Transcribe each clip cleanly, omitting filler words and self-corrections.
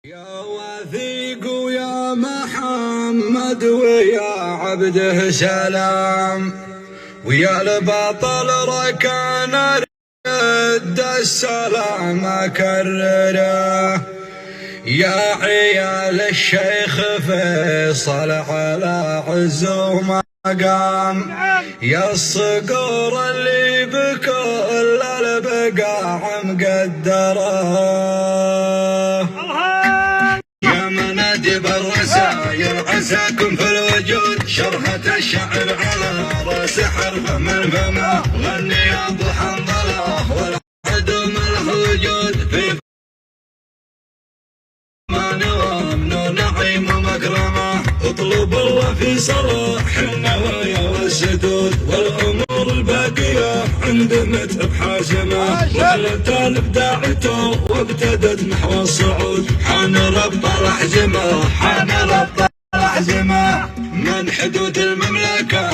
يا وثيق ويا محمد ويا عبده سلام، ويا البطل ركان رد السلام اكرره، يا عيال الشيخ فيصل على عز ومقام، يا الصقور اللي بكل البقاع مقدره، بالرسايل عساكم في الوجود، شرحة الشعر على راس حرفه من فمه، غني يا ابو حنظله والعدو ملح وجود، في مان وامن نعيم ومكرمه، اطلب الله في صلاح النوايا والسدود، والامور الباقيه عند متعب حاسمه، وخلت الابداعته وابتدت نحو الصعود، حان رب الاحزمه حان رب الاحزمه، من حدود المملكه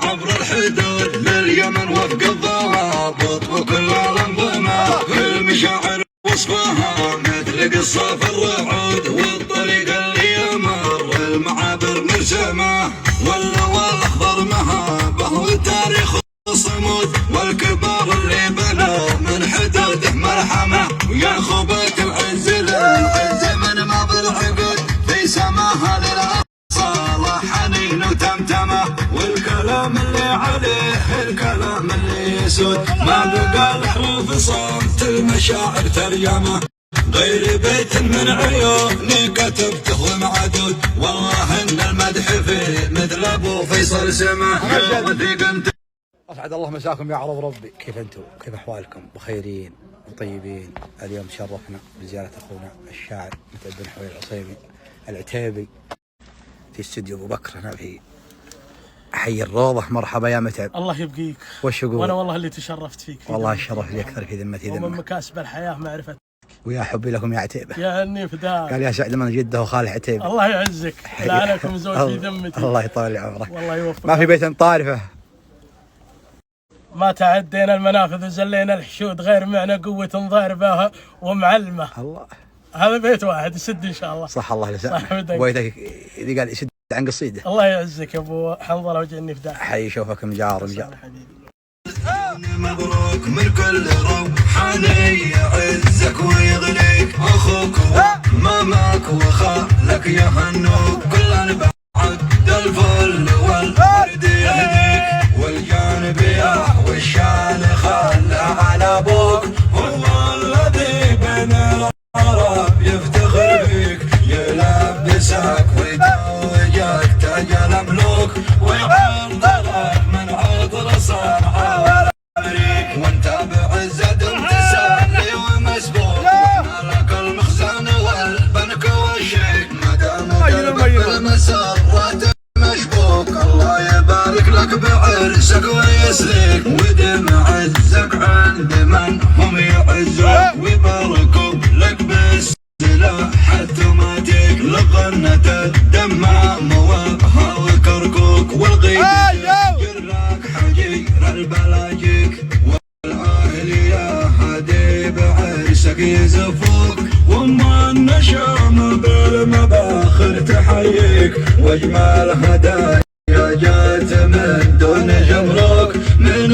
عبر الحدود، لليمن وفق الضوابط وكل الانظمه، في المشاعر وصفها مثل قصاف الرعود، والطريق اللي يمر المعابر مرسمه، واللوى الاخضر مهابه والتاريخ الصمود، والكبار اللي بنوا من حدوده ملحمه، ويا خبات العز للعز من ماضي العقود، في سماها للاصاله حنين وتمتمه، والكلام اللي عليه الكلام اللي يسود، ما بقى الحروف صمت المشاعر ترجمه، غير بيت من عيوني كتبته ومعدود، والله ان المدح فيه مثل ابو فيصل سمه، يا وثيق انت. اسعد الله مساكم يا عرب ربي، كيف انتم؟ كيف احوالكم؟ بخيرين وطيبين. اليوم تشرفنا بزياره اخونا الشاعر متعب بن حويل العصيمي العتيبي في استوديو ابو بكر هنا في حي الروضه. مرحبا يا متعب. الله يبقيك. وش اقول؟ وانا والله اللي تشرفت فيك. والله الشرف لي اكثر في ذمتي ومن مكاسب الحياه معرفتك. ويا حبي لكم يا عتيبه. يا اني فداك. قال يا سعد من جده وخال عتيبه. الله يعزك. لا لكم زود في ذمتي. الله يطول عمرك. والله يوفقك. ما في بيت طارفه. ما تعدينا المنافذ وزلينا الحشود، غير معنا قوة ضاربة ومعلمة. الله. هذا بيت واحد يسد ان شاء الله. صح الله لسانك. بويتك اللي قال يسد عن قصيده. الله يعزك يا ابو حنظله وجعني فداك. حي شوفك مجار. مبروك من كل روحاني، يعزك ويغنيك اخوك ومامك وخالك يهنوك، كلنا بعد الفل والورد يهديك، والجانب يا والشان خلى على ابوك، والله الذي بين العرب يفتخر فيك، يلبسك ويتوجك تاج الملوك، ويعطرك من عطر صنعاء والامريك، وانت بعزة تسالي ومسبوق، لك المخزن والبنك والشيك، ما دام بالمسرات مشبوك، الله يبارك لك بعرسك ويسليك، ودم عزك عند من هم يعزوك، ويباركوا لك بالسلاح التوماتيك، لغنة الدمام وابها وكركوك، والغيب جراك حجير البلاجيك، والاهل يا هادي بعرسك يزفوك، وما النشام بالمباخر تحييك، واجمل هدايا جات من دون جمرك، من